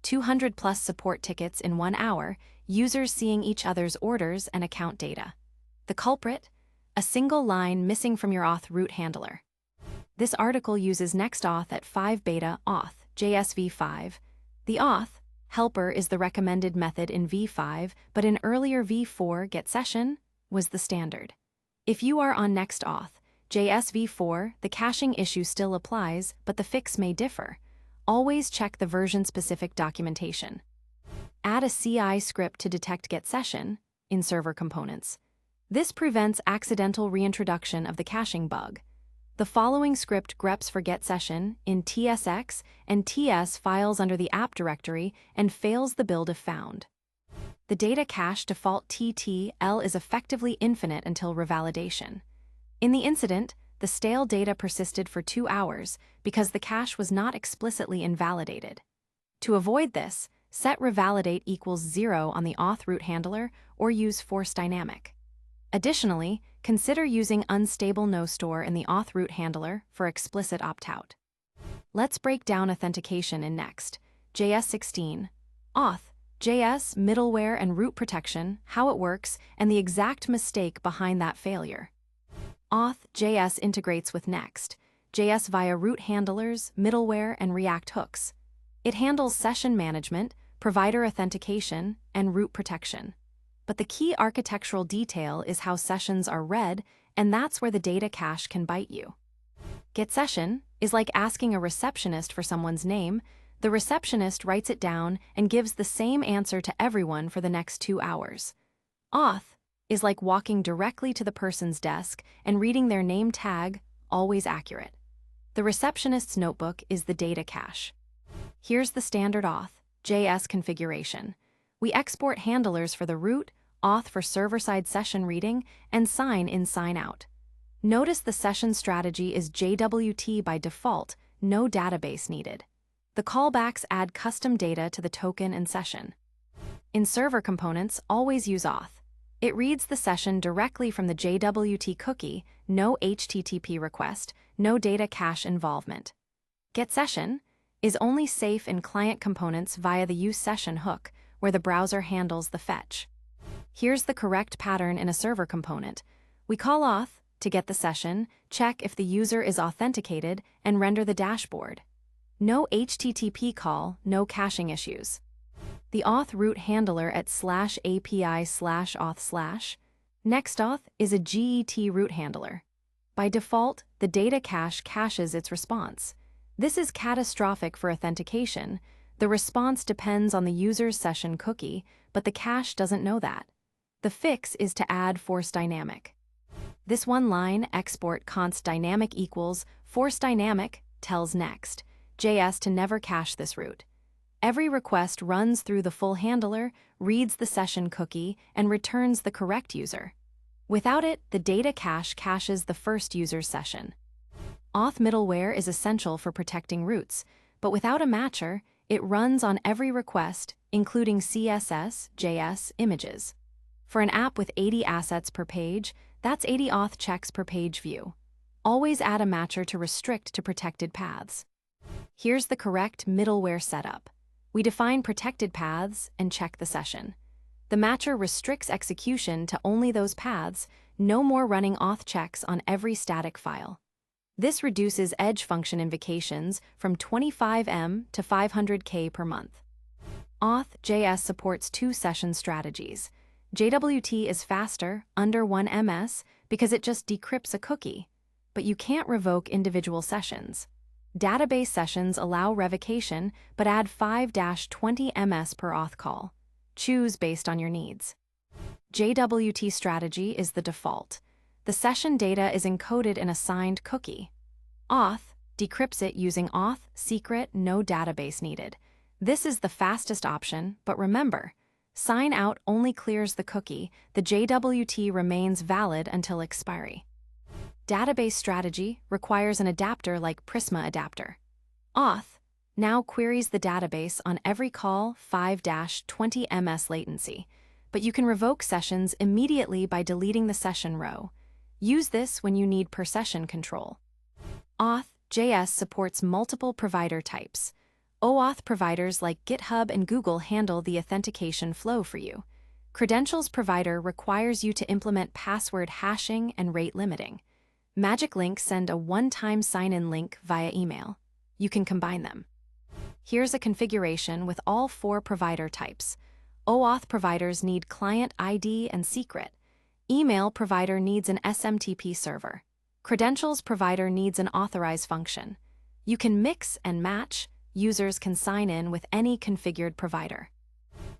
200 plus support tickets in 1 hour, users seeing each other's orders and account data. The culprit? A single line missing from your auth root handler. This article uses NextAuth at 5 beta Auth.js v5. The auth helper is the recommended method in v5, but in earlier v4 GetSession was the standard. If you are on NextAuth.js v4, the caching issue still applies, but the fix may differ. Always check the version-specific documentation. Add a CI script to detect GetSession in server components. This prevents accidental reintroduction of the caching bug. The following script greps for GetSession in tsx and ts files under the app directory and fails the build if found. The data cache default TTL is effectively infinite until revalidation. In the incident, the stale data persisted for 2 hours because the cache was not explicitly invalidated. To avoid this, set revalidate equals 0 on the auth root handler or use force dynamic. Additionally, consider using unstable no-store in the auth root handler for explicit opt-out. Let's break down authentication in Next.js 16. Auth.js, middleware, and root protection, how it works, and the exact mistake behind that failure. Auth.js integrates with Next.js via root handlers, middleware, and React hooks. It handles session management, provider authentication, and root protection. But the key architectural detail is how sessions are read, and that's where the data cache can bite you. GetSession is like asking a receptionist for someone's name. The receptionist writes it down and gives the same answer to everyone for the next 2 hours. Auth is like walking directly to the person's desk and reading their name tag, always accurate. The receptionist's notebook is the data cache. Here's the standard Auth.js configuration. We export handlers for the root, auth for server-side session reading, and sign in sign out. Notice the session strategy is JWT by default, no database needed. The callbacks add custom data to the token and session. In server components, always use auth. It reads the session directly from the JWT cookie, no HTTP request, no data cache involvement. GetSession is only safe in client components via the useSession hook, where the browser handles the fetch. Here's the correct pattern in a server component. We call auth to get the session, check if the user is authenticated, and render the dashboard. No HTTP call, no caching issues. The auth root handler at /API/auth/. NextAuth is a GET root handler. By default, the data cache caches its response. This is catastrophic for authentication. The response depends on the user's session cookie, but the cache doesn't know that. The fix is to add force dynamic. This one line, export const dynamic equals force dynamic, tells Next.js to never cache this root. Every request runs through the full handler, reads the session cookie, and returns the correct user. Without it, the data cache caches the first user's session. Auth middleware is essential for protecting roots, but without a matcher, it runs on every request, including CSS, JS, images. For an app with 80 assets per page, that's 80 auth checks per page view. Always add a matcher to restrict to protected paths. Here's the correct middleware setup. We define protected paths and check the session. The matcher restricts execution to only those paths, no more running auth checks on every static file. This reduces edge function invocations from 25M to 500K per month. Auth.js supports 2 session strategies. JWT is faster, under 1 ms, because it just decrypts a cookie, but you can't revoke individual sessions. Database sessions allow revocation, but add 5-20 ms per auth call. Choose based on your needs. JWT strategy is the default. The session data is encoded in a signed cookie. Auth decrypts it using auth secret, no database needed. This is the fastest option, but remember, sign out only clears the cookie. The JWT remains valid until expiry. Database strategy requires an adapter like Prisma adapter. Auth now queries the database on every call 5-20 ms latency, but you can revoke sessions immediately by deleting the session row. Use this when you need per-session control. Auth.js supports multiple provider types. OAuth providers like GitHub and Google handle the authentication flow for you. Credentials provider requires you to implement password hashing and rate limiting. Magic Link send a one-time sign-in link via email. You can combine them. Here's a configuration with all 4 provider types. OAuth providers need client ID and secret. Email provider needs an SMTP server. Credentials provider needs an authorize function. You can mix and match. Users can sign in with any configured provider.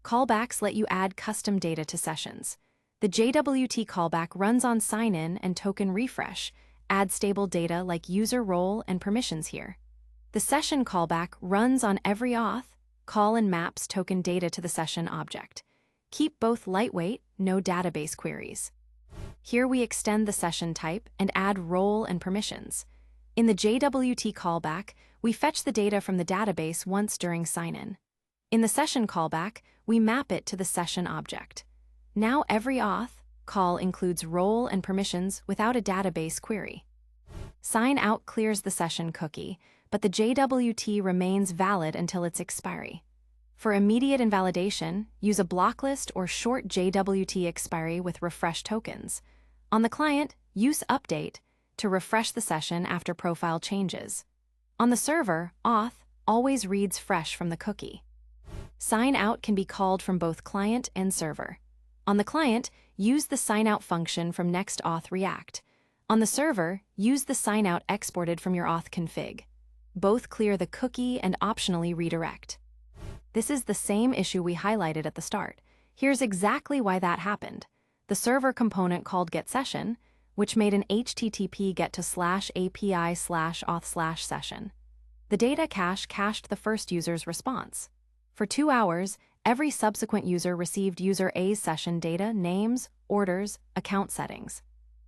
Callbacks let you add custom data to sessions. The JWT callback runs on sign-in and token refresh. Add stable data like user role and permissions here. The session callback runs on every auth, call and maps token data to the session object. Keep both lightweight, no database queries. Here we extend the session type and add role and permissions. In the JWT callback, we fetch the data from the database once during sign-in. In the session callback, we map it to the session object. Now every auth call includes role and permissions without a database query. Sign out clears the session cookie, but the JWT remains valid until its expiry. For immediate invalidation, use a blocklist or short JWT expiry with refresh tokens. On the client, use update to refresh the session after profile changes. On the server, auth always reads fresh from the cookie. Sign out can be called from both client and server. On the client, use the sign out function from NextAuth React. On the server, use the sign out exported from your auth config. Both clear the cookie and optionally redirect. This is the same issue we highlighted at the start. Here's exactly why that happened. The server component called GetSession, which made an HTTP get to /API/auth/session. The data cache cached the first user's response. For 2 hours, every subsequent user received user A's session data, names, orders, account settings.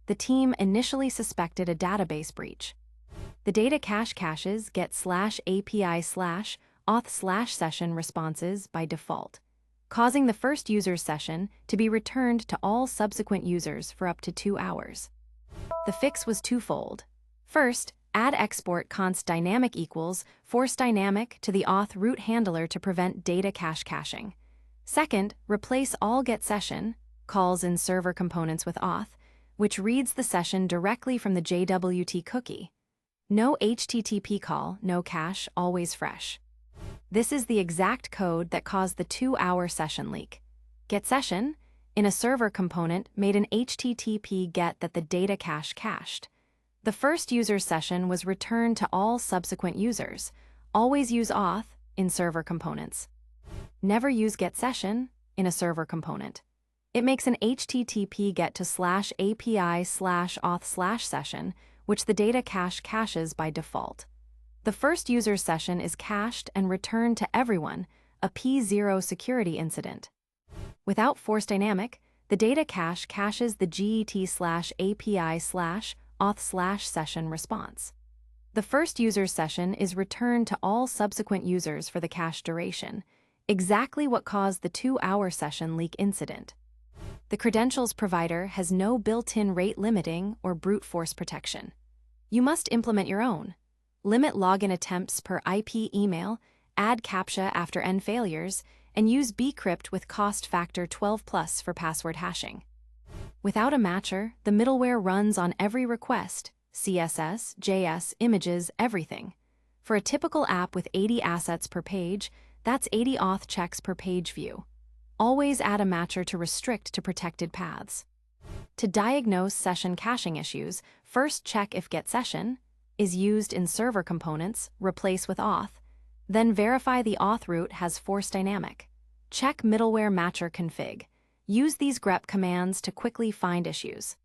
The team initially suspected a database breach. The data cache caches get /API/auth/session responses by default, causing the first user's session to be returned to all subsequent users for up to 2 hours. The fix was twofold. First, add export const dynamic equals force dynamic to the auth root handler to prevent data cache caching. Second, replace all GetSession calls in server components with auth, which reads the session directly from the JWT cookie. No HTTP call, no cache, always fresh. This is the exact code that caused the 2-hour session leak. GetSession, in a server component, made an HTTP get that the data cache cached. The first user's session was returned to all subsequent users. Always use auth in server components. Never use GetSession in a server component. It makes an HTTP get to /API/auth/session, which the data cache caches by default. The first user's session is cached and returned to everyone, a P0 security incident. Without force dynamic, the data cache caches the GET/API/auth/session response. The first user's session is returned to all subsequent users for the cache duration, exactly what caused the 2-hour session leak incident. The credentials provider has no built-in rate limiting or brute force protection. You must implement your own. Limit login attempts per IP email, add CAPTCHA after N failures, and use bcrypt with cost factor 12+ for password hashing. Without a matcher, the middleware runs on every request, CSS, JS, images, everything. For a typical app with 80 assets per page, that's 80 auth checks per page view. Always add a matcher to restrict to protected paths. To diagnose session caching issues, first check if GetSession is used in server components, replace with auth, then verify the auth root has force dynamic. Check middleware matcher config. Use these grep commands to quickly find issues.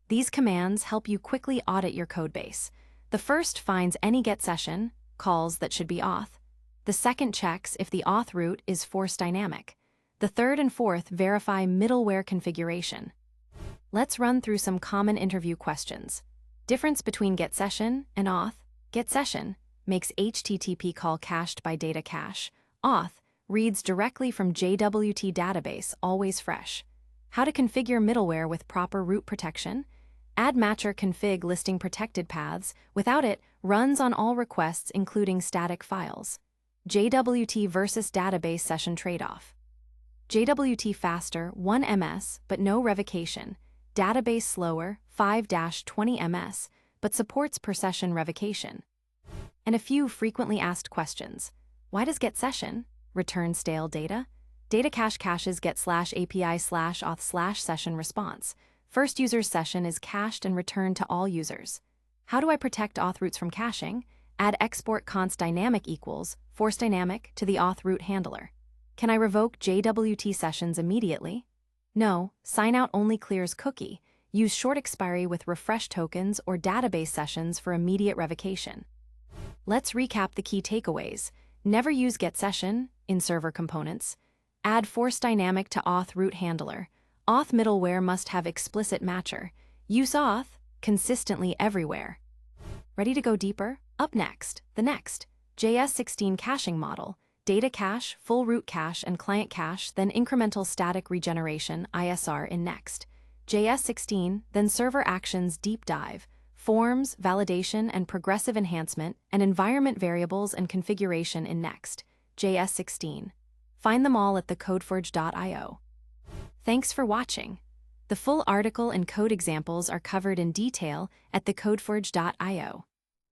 These commands help you quickly audit your codebase. The first finds any GetSession calls that should be auth. The second checks if the auth root is force dynamic. The third and fourth verify middleware configuration. Let's run through some common interview questions. Difference between GetSession and auth. GetSession makes HTTP call cached by data cache. Auth reads directly from JWT database, always fresh. How to configure middleware with proper root protection. Add matcher config listing protected paths. Without it, runs on all requests including static files. JWT versus database session trade-off. JWT faster, 1 ms, but no revocation. Database slower, 5-20 ms, but supports per session revocation. And a few frequently asked questions. Why does GetSession return stale data? Data cache caches get/API/auth/session response. First user's session is cached and returned to all users. How do I protect auth roots from caching? Add export const dynamic equals force dynamic to the auth root handler. Can I revoke JWT sessions immediately? No, signout only clears cookie. Use short expiry with refresh tokens or database sessions for immediate revocation. Let's recap the key takeaways. Never use GetSession in server components. Add force dynamic to auth root handler. Auth middleware must have explicit matcher. Use auth consistently everywhere. Ready to go deeper? Up next, the Next.js 16 caching model. Data cache, full root cache, and client cache, then incremental static regeneration, ISR in Next.js 16, then server actions deep dive, forms, validation, and progressive enhancement, and environment variables and configuration in Next.js 16. Find them all at TheCodeForge.io. Thanks for watching. The full article and code examples are covered in detail at TheCodeForge.io.